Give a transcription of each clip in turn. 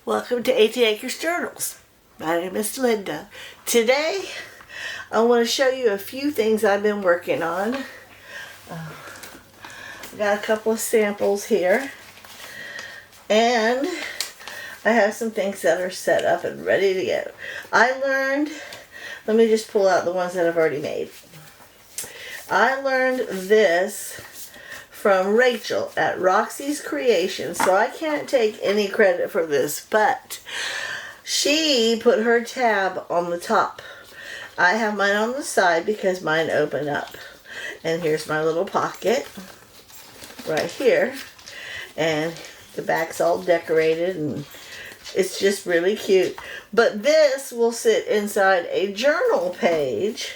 Welcome to 18 Acres Journals. My name is Linda. Today I want to show you a few things I've been working on. I've got a couple of samples here, and I have some things that are set up and ready to go. Let me just pull out the ones that I've already made. I learned this from Rachel at Roxy's Creations, so I can't take any credit for this, but she put her tab on the top. I have mine on the side because mine open up. And here's my little pocket right here, and the back's all decorated and it's just really cute. But this will sit inside a journal page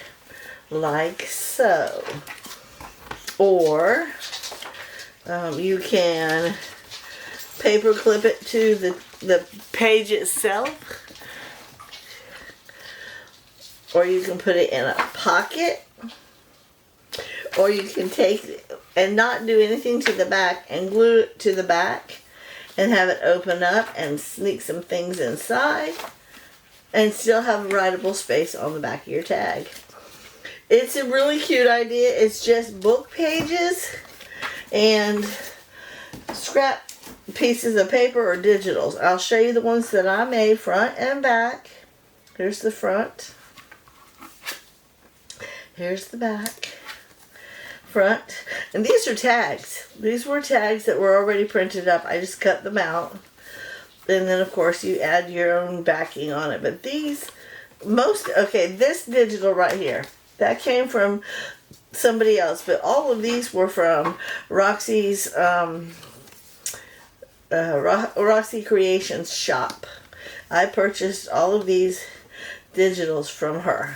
like so, or you can paper clip it to the page itself, or you can put it in a pocket, or you can take it and not do anything to the back and glue it to the back and have it open up and sneak some things inside and still have a writable space on the back of your tag. It's a really cute idea. It's just book pages and scrap pieces of paper or digitals. I'll show you the ones that I made front and back. Here's the front. Here's the back. Front. And these are tags. These were tags that were already printed up. I just cut them out. And then of course you add your own backing on it. But these, this digital right here, that came from somebody else, but all of these were from Roxy's Roxy Creations shop. I purchased all of these digitals from her,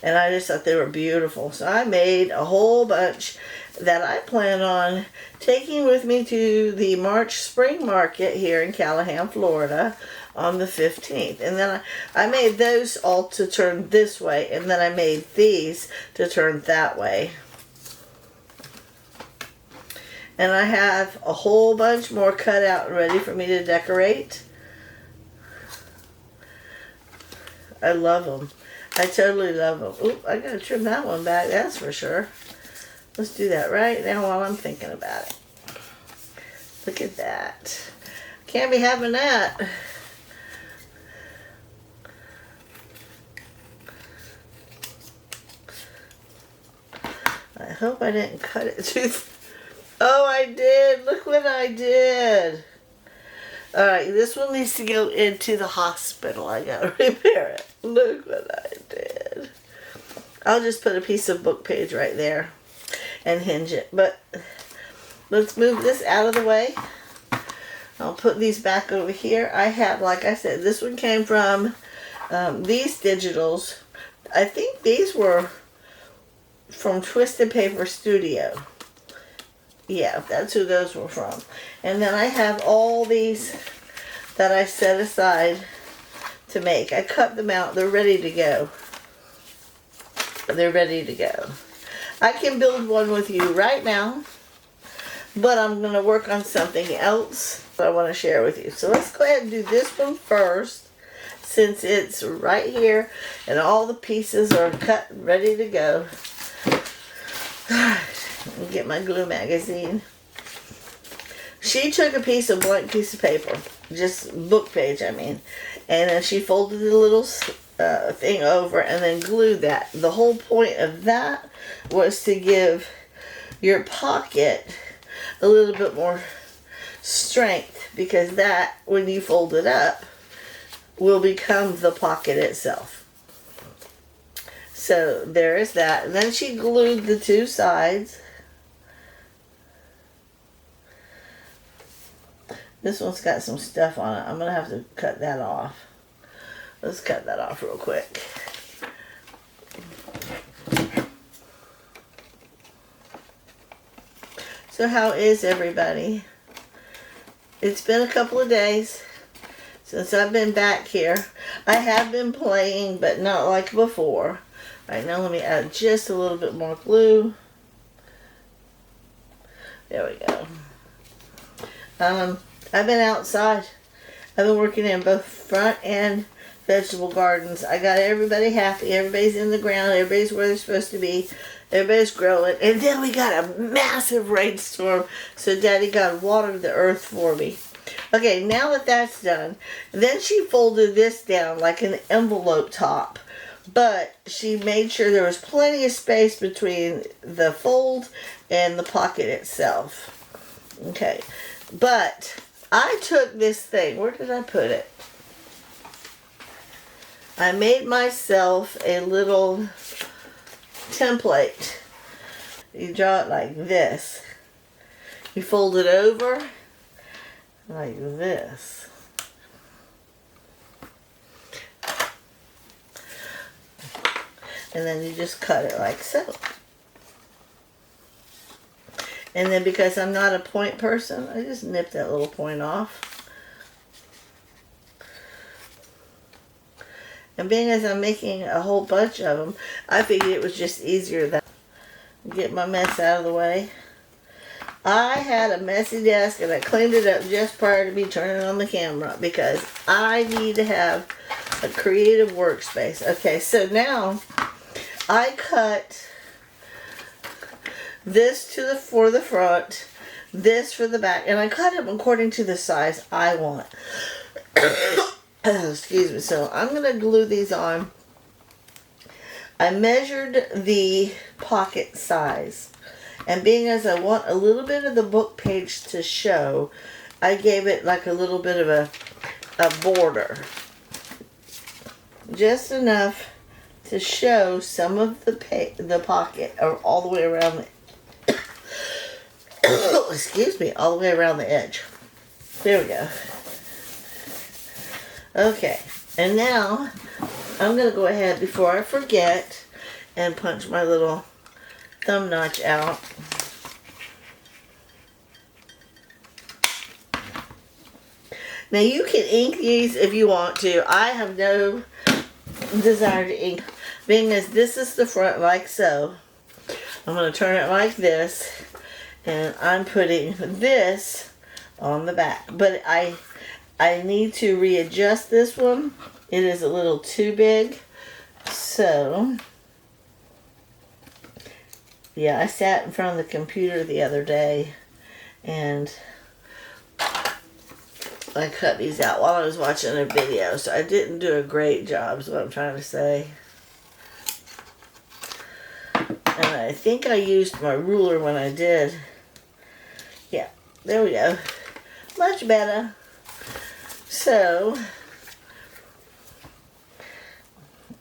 and I just thought they were beautiful. So I made a whole bunch that I plan on taking with me to the March Spring Market here in Callahan, Florida on the 15th. And then I made those all to turn this way, and then I made these to turn that way. And I have a whole bunch more cut out and ready for me to decorate. I love them. I totally love them. Oop, I gotta trim that one back, that's for sure. Let's do that right now while I'm thinking about it. Look at that. Can't be having that. I hope I didn't cut it too. Oh, I did. Look what I did. Alright, this one needs to go into the hospital. I gotta repair it. Look what I did. I'll just put a piece of book page right there and hinge it. But let's move this out of the way. I'll put these back over here. I have, like I said, this one came from these digitals. I think these were from Twisted Paper Studio. Yeah, that's who those were from. And then I have all these that I set aside to make. I cut them out. They're ready to go. They're ready to go. I can build one with you right now, but I'm going to work on something else that I want to share with you. So let's go ahead and do this one first, since it's right here and all the pieces are cut and ready to go. Get my glue magazine. She took a blank piece of paper, just book page, I mean, and then she folded the little thing over and then glued that. The whole point of that was to give your pocket a little bit more strength, because that, when you fold it up, will become the pocket itself. So there is that. And then she glued the two sides. This one's got some stuff on it. I'm going to have to cut that off. Let's cut that off real quick. So how is everybody? It's been a couple of days since I've been back here. I have been playing, but not like before. Right now, let me add just a little bit more glue. There we go. I've been outside. I've been working in both front and vegetable gardens. I got everybody happy. Everybody's in the ground. Everybody's where they're supposed to be. Everybody's growing. And then we got a massive rainstorm. So Daddy God watered the earth for me. Okay, now that that's done, then she folded this down like an envelope top. But she made sure there was plenty of space between the fold and the pocket itself. Okay, but I took this thing. Where did I put it? I made myself a little template. You draw it like this. You fold it over like this. And then you just cut it like so. And then because I'm not a point person, I just nip that little point off. And being as I'm making a whole bunch of them, I figured it was just easier that get my mess out of the way. I had a messy desk and I cleaned it up just prior to me turning on the camera because I need to have a creative workspace. Okay, so now I cut this for the front, this for the back, and I cut them according to the size I want. Excuse me. So I'm going to glue these on. I measured the pocket size, and being as I want a little bit of the book page to show, I gave it like a little bit of a border. Just enough to show some of the pocket or all the way around the excuse me, all the way around the edge. There we go. Okay, and now I'm going to go ahead before I forget and punch my little thumb notch out. Now you can ink these if you want to. I have no desire to ink. Being as this is the front like so, I'm going to turn it like this, and I'm putting this on the back. But I need to readjust this one. It is a little too big. So, yeah, I sat in front of the computer the other day and I cut these out while I was watching a video. So I didn't do a great job is what I'm trying to say. And I think I used my ruler when I did. Yeah, there we go. Much better. So,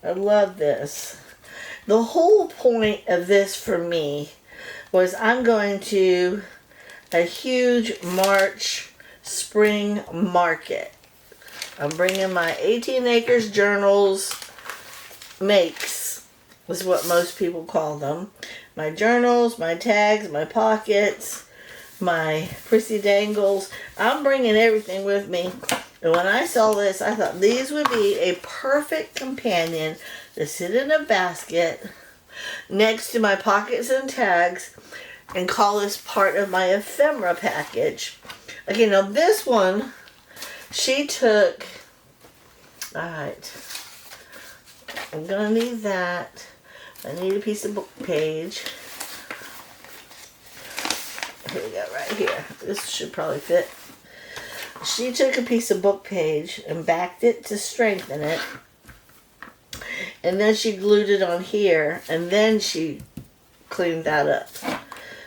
I love this. The whole point of this for me was I'm going to a huge March spring market. I'm bringing my 18 acres journals makes, is what most people call them. My journals, my tags, my pockets, my prissy dangles. I'm bringing everything with me. And when I saw this, I thought these would be a perfect companion to sit in a basket next to my pockets and tags and call this part of my ephemera package. Okay, now this one, she took, alright, I'm going to need that. I need a piece of book page. Here we go, right here. This should probably fit. She took a piece of book page and backed it to strengthen it. And then she glued it on here. And then she cleaned that up.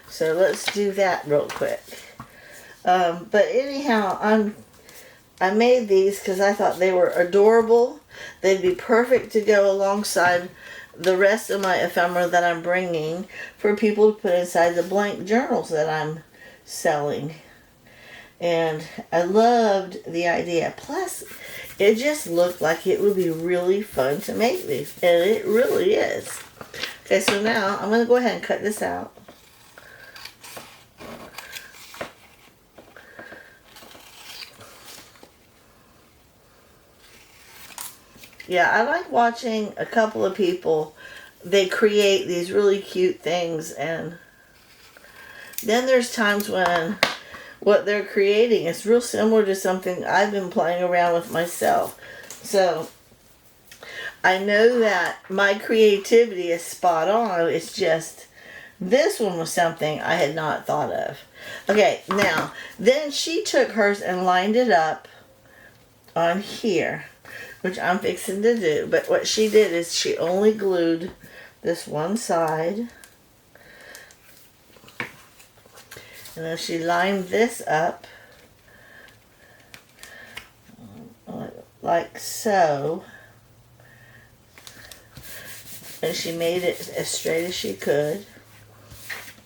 So let's do that real quick. But anyhow, I made these because I thought they were adorable. They'd be perfect to go alongside the rest of my ephemera that I'm bringing for people to put inside the blank journals that I'm selling. And I loved the idea. Plus, it just looked like it would be really fun to make these. And it really is. Okay, so now I'm going to go ahead and cut this out. Yeah, I like watching a couple of people. They create these really cute things, and then there's times when what they're creating. It's real similar to something I've been playing around with myself. So I know that my creativity is spot on. It's just this one was something I had not thought of. Okay, now then she took hers and lined it up on here, which I'm fixing to do. But what she did is she only glued this one side. And then she lined this up like so. And she made it as straight as she could.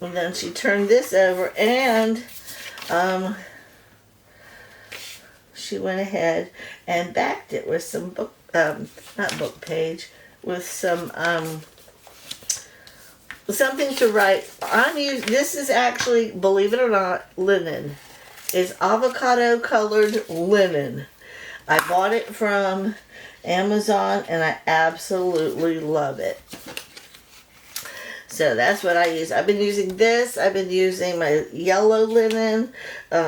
And then she turned this over and she went ahead and backed it with some book, not book page, with some something to write. This is actually, believe it or not, linen. It's avocado colored linen. I bought it from Amazon and I absolutely love it. So that's what I use. I've been using this. I've been using my yellow linen,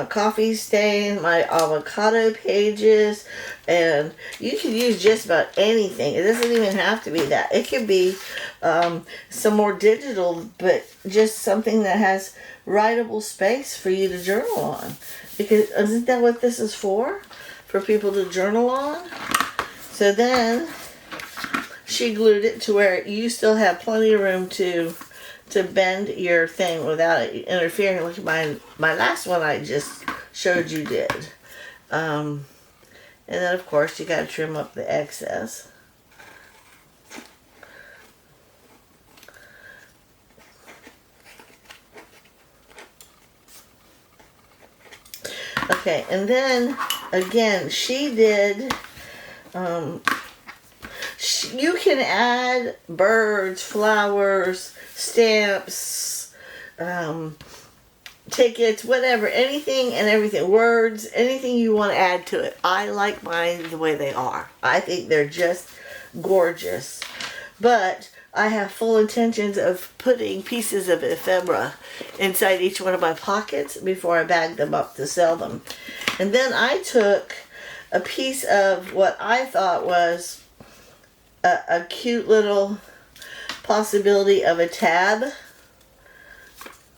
coffee stain, my avocado pages, and you can use just about anything. It doesn't even have to be that. It could be some more digital, but just something that has writable space for you to journal on. Because isn't that what this is for? For people to journal on? So then she glued it to where you still have plenty of room to bend your thing without it interfering with my last one I just showed you did. And then of course you got to trim up the excess. Okay, and then again she did you can add birds, flowers, stamps, tickets, whatever, anything and everything, words, anything you want to add to it. I like mine the way they are. I think they're just gorgeous. But I have full intentions of putting pieces of ephemera inside each one of my pockets before I bag them up to sell them. And then I took a piece of what I thought was a cute little possibility of a tab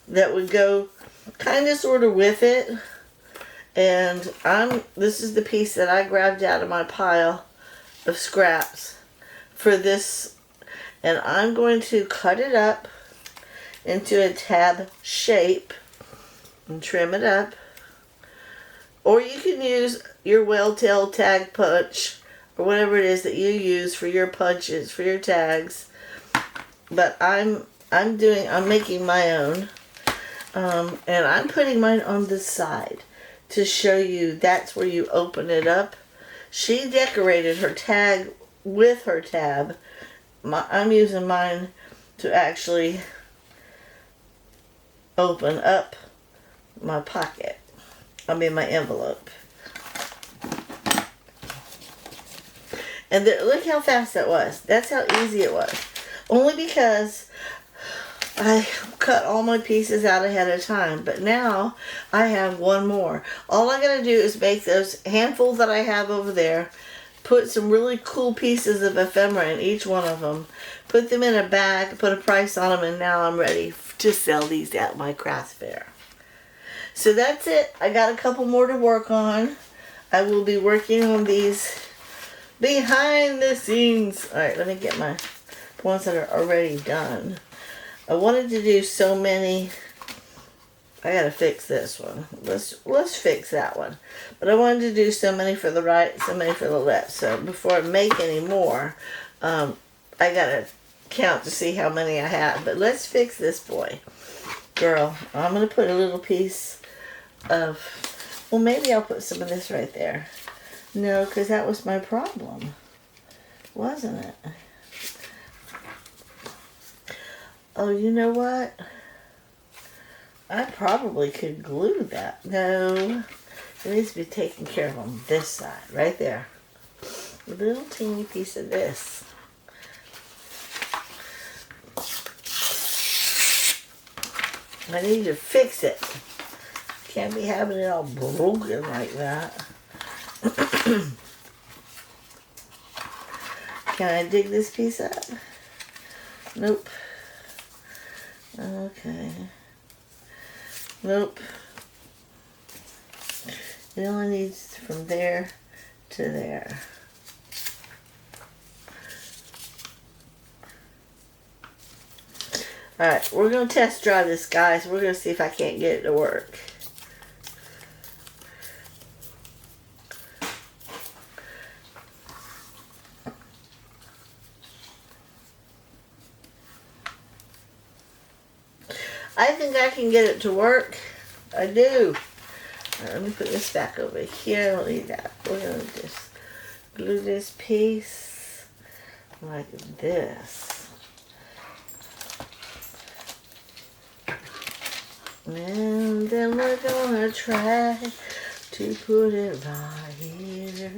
that would go kind of sort of with it. And this is the piece that I grabbed out of my pile of scraps for this. And I'm going to cut it up into a tab shape and trim it up. Or you can use your whale-tail tag punch or whatever it is that you use for your punches, for your tags. But I'm making my own. And I'm putting mine on the side to show you that's where you open it up. She decorated her tag with her tab. I'm using mine to actually open up my pocket. My envelope. And look how fast that was. That's how easy it was. Only because I cut all my pieces out ahead of time. But now I have one more. All I gotta do is make those handfuls that I have over there, put some really cool pieces of ephemera in each one of them, put them in a bag, put a price on them, and now I'm ready to sell these at my craft fair. So that's it. I got a couple more to work on. I will be working on these behind the scenes. Alright, let me get my ones that are already done. I wanted to do so many. I gotta fix this one. Let's fix that one. But I wanted to do so many for the right, so many for the left. So before I make any more, I gotta count to see how many I have. But let's fix this boy. Girl, I'm gonna put a little piece of, well, maybe I'll put some of this right there. No, because that was my problem, wasn't it? Oh, you know what? I probably could glue that. No, it needs to be taken care of on this side, right there. A little teeny piece of this. I need to fix it. Can't be having it all broken like that. Can I dig this piece up? Nope. Okay. Nope. It only needs from there to there. Alright, we're going to test drive this, guys. We're going to see if I can't get it to work. I think I can get it to work. I do. Right, let me put this back over here. I don't need that. We're going to just glue this piece like this. And then we're going to try to put it right here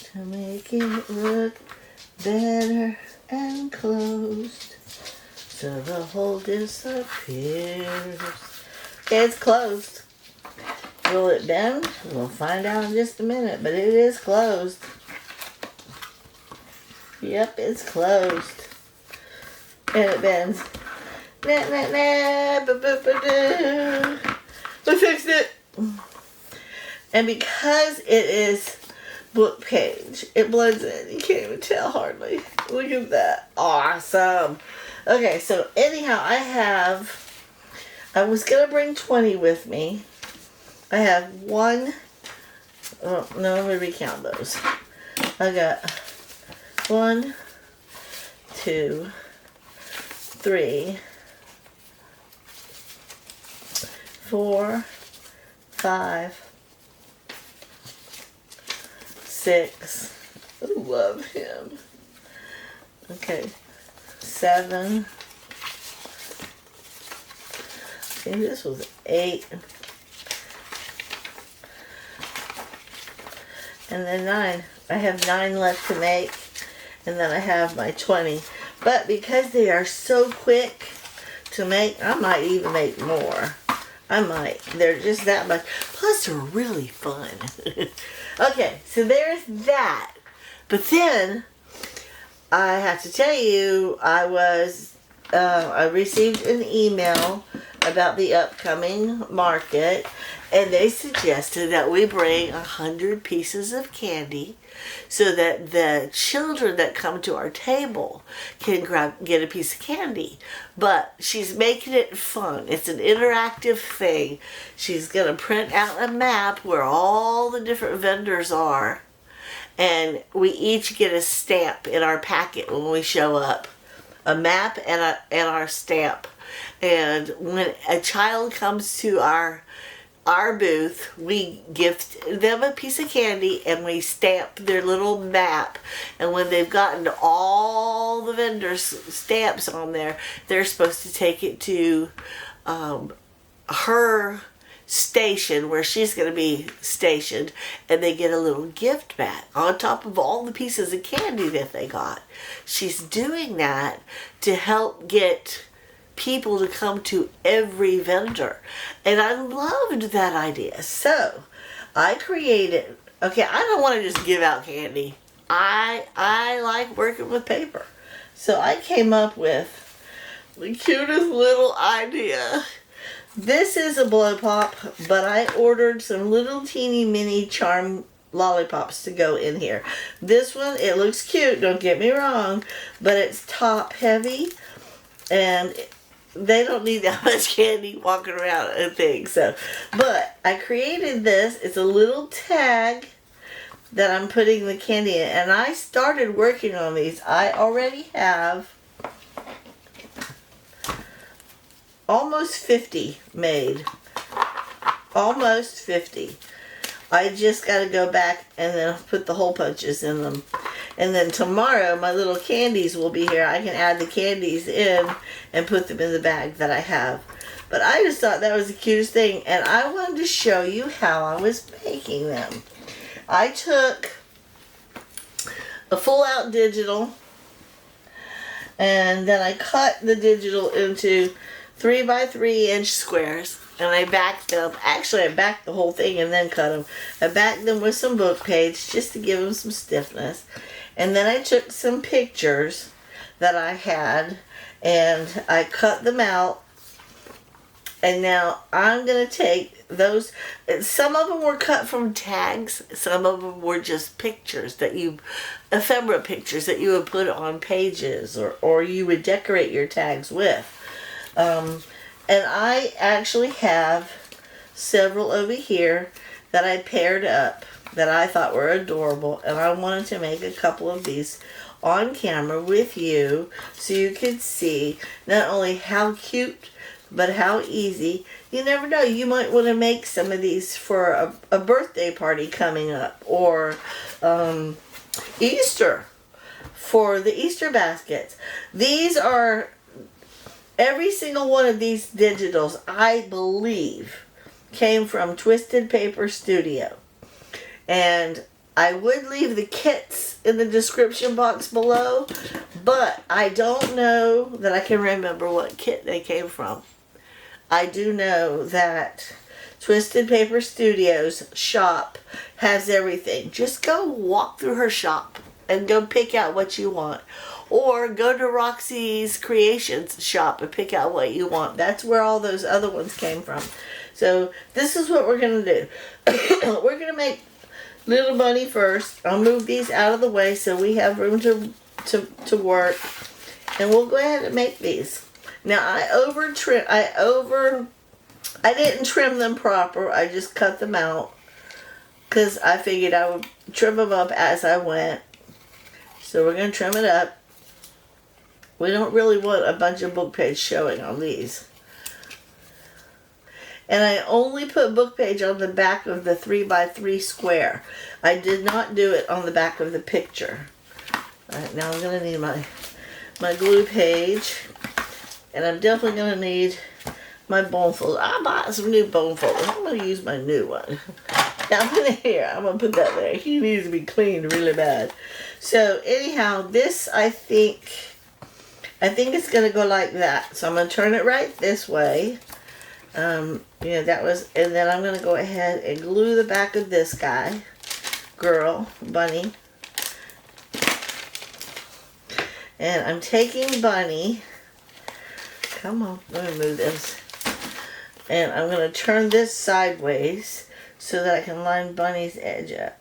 to make it look better and closed. So the hole disappears. Okay, it's closed. Will it bend? We'll find out in just a minute, but it is closed. Yep, it's closed. And it bends. Nah, nah, nah, ba-ba-ba-da. We fixed it. And because it is Bookpage, it blends in. You can't even tell hardly. Look at that. Awesome. Okay, so anyhow, I was going to bring 20 with me. I have one, oh, no, let me recount those. I got 1, 2, 3, 4, 5, 6. I love him. Okay. 7. I think this was 8. And then 9. I have 9 left to make. And then I have my 20. But because they are so quick to make, I might even make more. I might. They're just that much. Plus, they're really fun. Okay, so there's that. But then I have to tell you, I received an email about the upcoming market, and they suggested that we bring 100 pieces of candy so that the children that come to our table can get a piece of candy. But she's making it fun. It's an interactive thing. She's going to print out a map where all the different vendors are. And we each get a stamp in our packet when we show up. A map and our stamp. And when a child comes to our booth, we gift them a piece of candy and we stamp their little map. And when they've gotten all the vendors' stamps on there, they're supposed to take it to her station where she's going to be stationed, and they get a little gift back on top of all the pieces of candy that they got. She's doing that to help get people to come to every vendor, and I loved that idea. So I created, okay, I don't want to just give out candy. I like working with paper, so I came up with the cutest little idea. This is a blow pop, but I ordered some little teeny mini charm lollipops to go in here. This one, it looks cute, don't get me wrong, but it's top heavy, and they don't need that much candy walking around and things. So, but I created this. It's a little tag that I'm putting the candy in, and I started working on these. I already have almost 50 made. Almost 50. I just got to go back and then put the hole punches in them. And then tomorrow my little candies will be here. I can add the candies in and put them in the bag that I have. But I just thought that was the cutest thing, and I wanted to show you how I was making them. I took a full out digital, and then I cut the digital into 3 by 3 inch squares. and I backed them. Actually, I backed the whole thing and then cut them. I backed them with some Bookpages just to give them some stiffness. And then I took some pictures that I had and I cut them out. And now I'm going to take those. Some of them were cut from tags. Some of them were just pictures that you, ephemera pictures that you would put on pages or you would decorate your tags with. And I actually have several over here that I paired up that I thought were adorable. And I wanted to make a couple of these on camera with you so you could see not only how cute but how easy. You never know, you might want to make some of these for a birthday party coming up, or Easter, for the Easter baskets. These are, every single one of these digitals, I believe, came from Twisted Paper Studio. And I would leave the kits in the description box below, but I don't know that I can remember what kit they came from. I do know that Twisted Paper Studios shop has everything. Just go walk through her shop and go pick out what you want. Or go to Roxy's Creations shop and pick out what you want. That's where all those other ones came from. So this is what we're going to do. We're going to make Little Bunny first. I'll move these out of the way so we have room to work. And we'll go ahead and make these. Now I didn't trim them proper. I just cut them out because I figured I would trim them up as I went. So we're going to trim it up. We don't really want a bunch of Bookpage showing on these. And I only put Bookpage on the back of the 3x3 square. I did not do it on the back of the picture. Alright, now I'm going to need my glue page. And I'm definitely going to need my bone folder. I bought some new bone folders. I'm going to use my new one. Now I'm going to put that there. He needs to be cleaned really bad. So anyhow, this I think it's going to go like that. So I'm going to turn it right this way. And then I'm going to go ahead and glue the back of this guy, Bunny. And I'm taking Bunny. Come on, let me move this. And I'm going to turn this sideways so that I can line Bunny's edge up.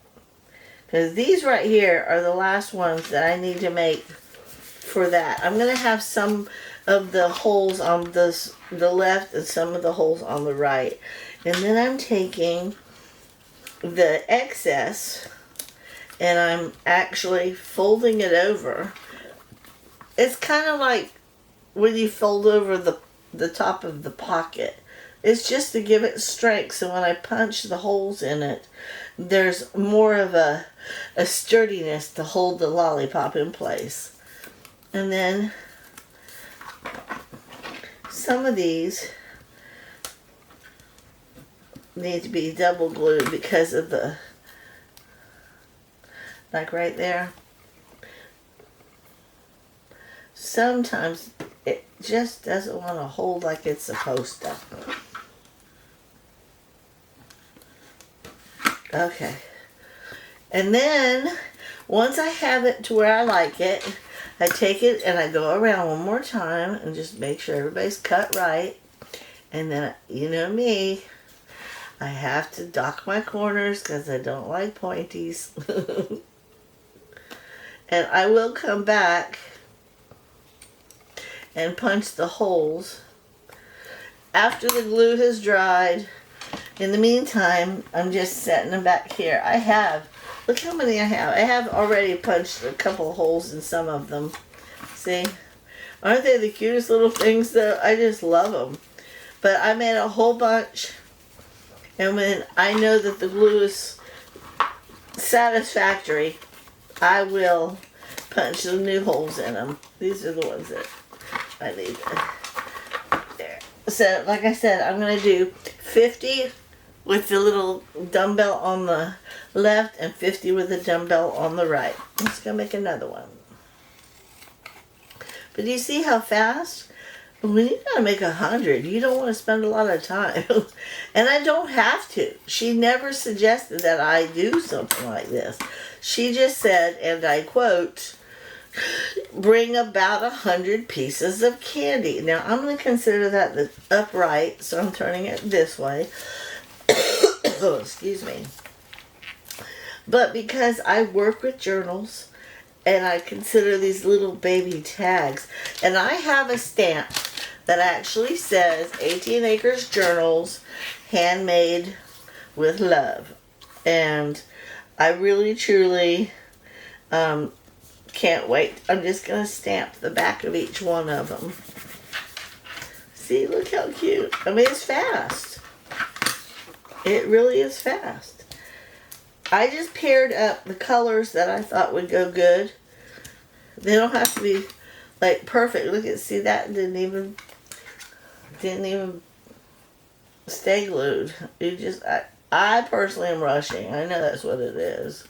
Because these right here are the last ones that I need to make for that. I'm going to have some of the holes on the left and some of the holes on the right. And then I'm taking the excess and I'm actually folding it over. It's kind of like when you fold over the top of the pocket. It's just to give it strength, so when I punch the holes in it, there's more of a sturdiness to hold the lollipop in place. And then some of these need to be double glued because of the, like right there. Sometimes it just doesn't want to hold like it's supposed to. Okay. And then, once I have it to where I like it, I take it and I go around one more time and just make sure everybody's cut right. And then, you know me, I have to dock my corners because I don't like pointies. And I will come back and punch the holes after the glue has dried. In the meantime, I'm just setting them back here. Look how many I have. I have already punched a couple of holes in some of them. See? Aren't they the cutest little things though? I just love them. But I made a whole bunch. And when I know that the glue is satisfactory, I will punch some new holes in them. These are the ones that I need. There. So, like I said, I'm going to do 50 with the little dumbbell on the left and 50 with the dumbbell on the right. I'm just going to make another one. But do you see how fast when you gotta make 100, you don't want to spend a lot of time. And I don't have to. She never suggested that I do something like this. She just said, and I quote, bring about 100 pieces of candy. Now, I'm going to consider that the upright, so I'm turning it this way. Oh, excuse me. But because I work with journals, and I consider these little baby tags, and I have a stamp that actually says 18 Acres Journals, handmade with love. And I really, truly can't wait. I'm just going to stamp the back of each one of them. See, look how cute. I mean, it's fast. It really is fast. I just paired up the colors that I thought would go good. They don't have to be like perfect. Look at, see, that didn't even stay glued. You just, I personally am rushing. I know that's what it is.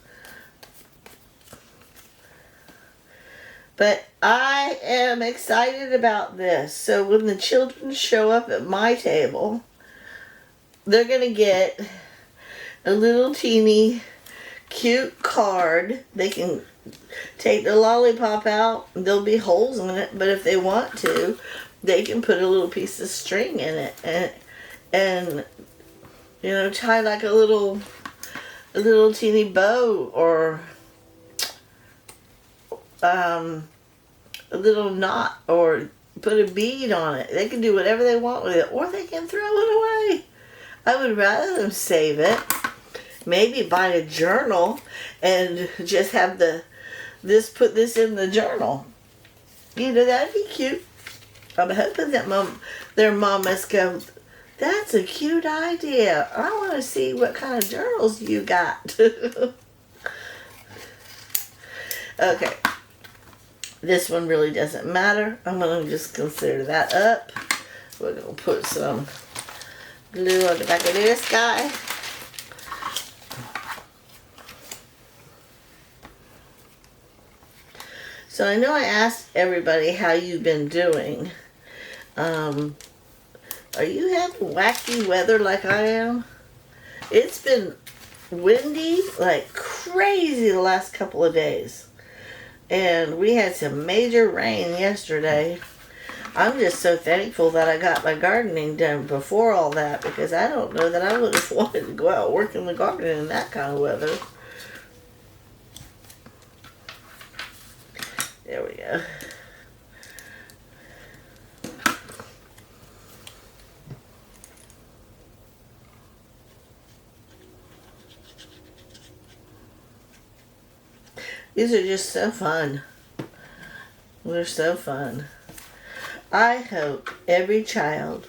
But I am excited about this. So when the children show up at my table, they're going to get a little teeny cute card. They can take the lollipop out. There'll be holes in it, but if they want to, they can put a little piece of string in it and you know, tie like a little teeny bow, or a little knot, or put a bead on it. They can do whatever they want with it, or they can throw it away. I would rather them save it. Maybe buy a journal and just have put this in the journal. You know, that'd be cute. I'm hoping that their mom must go, that's a cute idea. I want to see what kind of journals you got. Okay. This one really doesn't matter. I'm going to just consider that up. We're going to put some glue on the back of this guy. So I know I asked everybody how you've been doing. Are you having wacky weather like I am? It's been windy like crazy the last couple of days. And we had some major rain yesterday. I'm just so thankful that I got my gardening done before all that, because I don't know that I would have wanted to go out work in the garden in that kind of weather. There we go. These are just so fun. They're so fun. I hope every child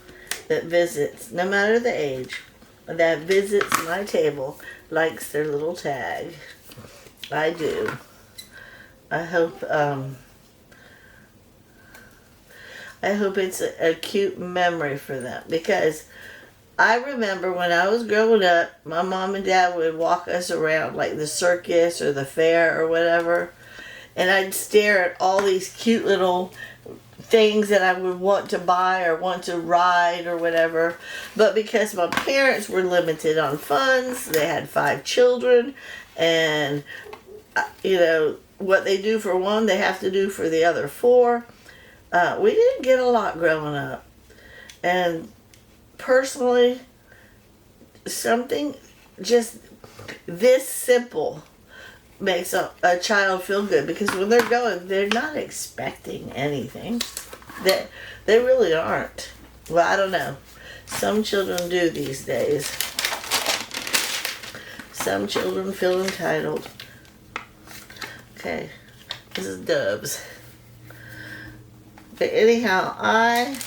that visits, no matter the age, that visits my table likes their little tag. I do. I hope it's a cute memory for them, because I remember when I was growing up, my mom and dad would walk us around like the circus or the fair or whatever, and I'd stare at all these cute little things that I would want to buy or want to ride or whatever. But because my parents were limited on funds, they had 5 children, and you know, what they do for one, they have to do for the other 4. We didn't get a lot growing up. And personally, something just this simple makes a child feel good, because when they're going, they're not expecting anything. They really aren't. Well, I don't know. Some children do these days. Some children feel entitled. Okay, this is Dubs. But anyhow, I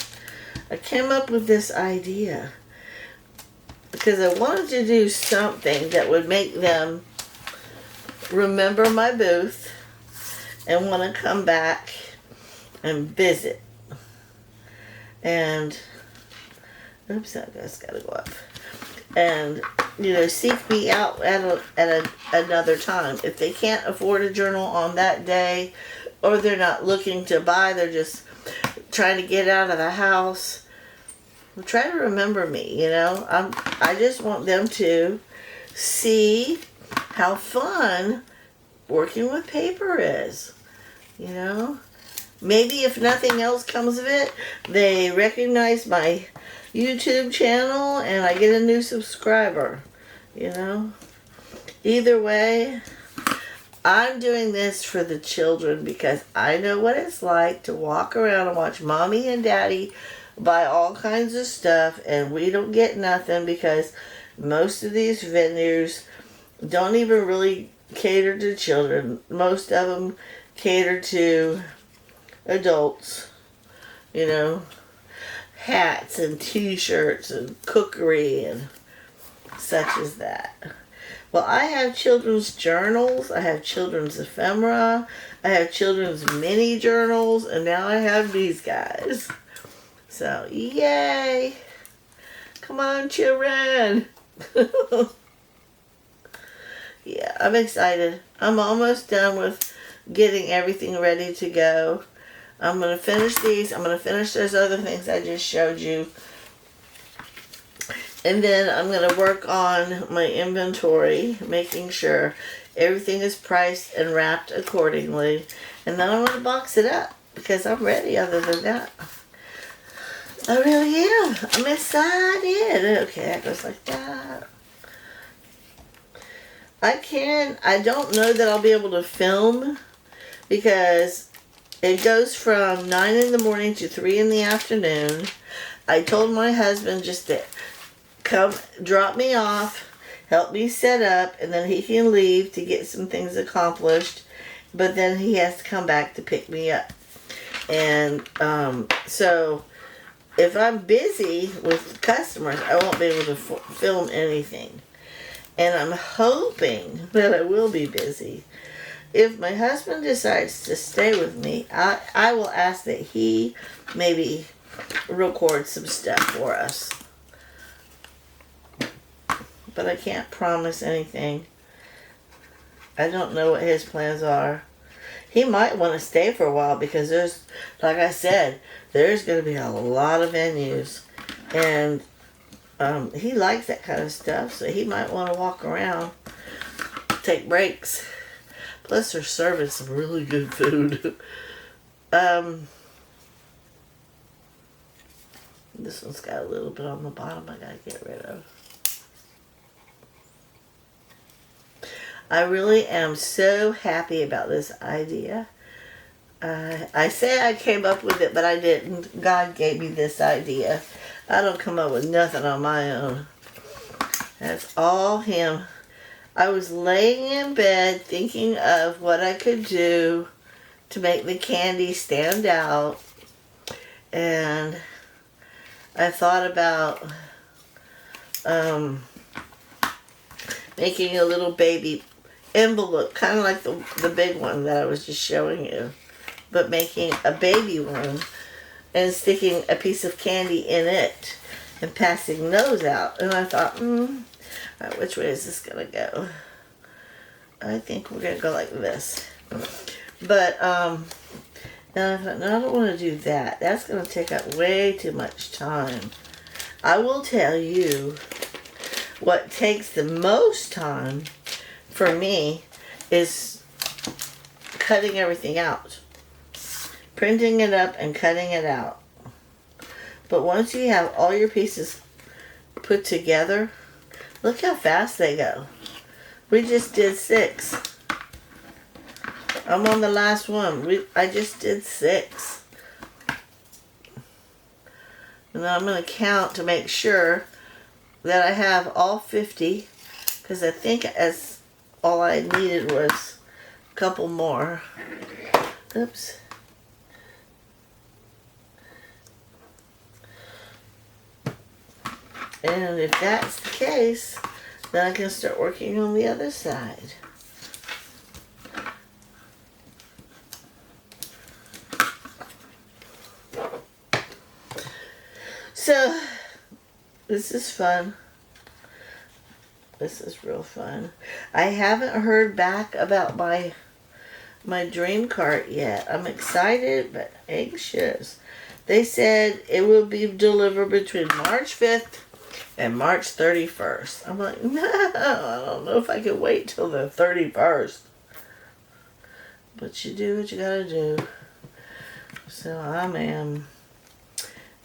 came up with this idea because I wanted to do something that would make them remember my booth and want to come back and visit. And oops, that guy's got to go up. And you know, seek me out at another time. If they can't afford a journal on that day, or they're not looking to buy, they're just trying to get out of the house. Try to remember me, you know. I just want them to see how fun working with paper is, you know. Maybe if nothing else comes of it, they recognize my YouTube channel and I get a new subscriber, you know. Either way, I'm doing this for the children because I know what it's like to walk around and watch mommy and daddy buy all kinds of stuff and we don't get nothing because most of these venues don't even really cater to children. Most of them cater to adults, you know, hats and t-shirts and cookery and such as that. Well, I have children's journals, I have children's ephemera, I have children's mini journals, and now I have these guys. So, yay! Come on, children! Yeah, I'm excited. I'm almost done with getting everything ready to go. I'm going to finish these. I'm going to finish those other things I just showed you. And then I'm going to work on my inventory, making sure everything is priced and wrapped accordingly. And then I'm going to box it up because I'm ready other than that. I really am. I'm excited. Okay, that goes like that. I don't know that I'll be able to film because it goes from 9 in the morning to 3 in the afternoon. I told my husband just to come drop me off, help me set up, and then he can leave to get some things accomplished. But then he has to come back to pick me up. And so if I'm busy with customers, I won't be able to film anything. And I'm hoping that I will be busy. If my husband decides to stay with me, I will ask that he maybe record some stuff for us. But I can't promise anything. I don't know what his plans are. He might want to stay for a while because there's, like I said, there's going to be a lot of venues. And he likes that kind of stuff, so he might want to walk around, take breaks. Plus, they're serving some really good food. This one's got a little bit on the bottom I gotta get rid of. I really am so happy about this idea. I say I came up with it, but I didn't. God gave me this idea. I don't come up with nothing on my own. That's all him. I was laying in bed thinking of what I could do to make the candy stand out. And I thought about making a little baby envelope, kind of like the big one that I was just showing you, but making a baby one and sticking a piece of candy in it and passing those out. And I thought, alright, which way is this gonna go? I think we're gonna go like this. But then I thought, no, I don't want to do that. That's gonna take up way too much time. I will tell you what takes the most time for me is cutting everything out. Printing it up and cutting it out. But once you have all your pieces put together, look how fast they go. We just did 6. I'm on the last one. I just did 6. And then I'm going to count to make sure that I have all 50, because I think all I needed was a couple more. Oops. And if that's the case, then I can start working on the other side. So, this is fun. This is real fun. I haven't heard back about my my dream cart yet. I'm excited but anxious. They said it will be delivered between March 5th and March 31st. I'm like, no, I don't know if I can wait till the 31st. But you do what you gotta do. So I'm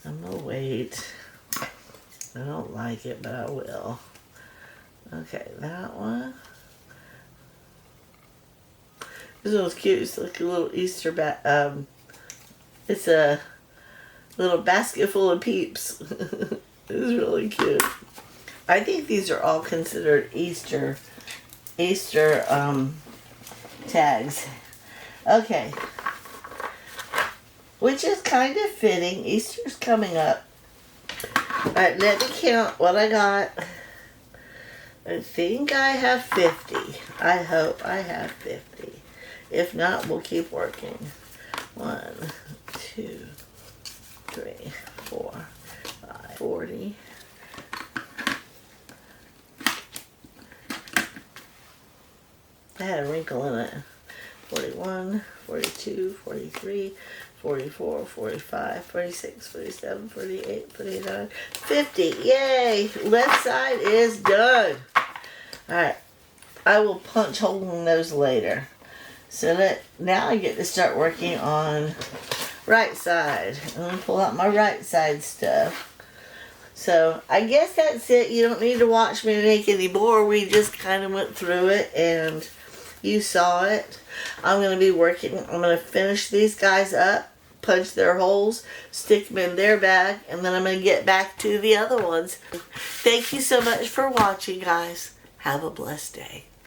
gonna wait. I don't like it, but I will. Okay, that one. This one's cute. It's like a little Easter it's a little basket full of peeps. It's really cute. I think these are all considered Easter tags. Okay. Which is kind of fitting. Easter's coming up. Alright, let me count what I got. I think I have 50. I hope I have 50. If not, we'll keep working. 1, 2, 3, 4, 5, 40. That had a wrinkle in it. 41, 42, 43, 44, 45, 46, 47, 48, 49, 50. Yay! Left side is done. Alright. I will punch holes in those later. So now I get to start working on right side. I'm going to pull out my right side stuff. So I guess that's it. You don't need to watch me make any more. We just kind of went through it and you saw it. I'm going to be working. I'm going to finish these guys up, punch their holes, stick them in their bag, and then I'm going to get back to the other ones. Thank you so much for watching, guys. Have a blessed day.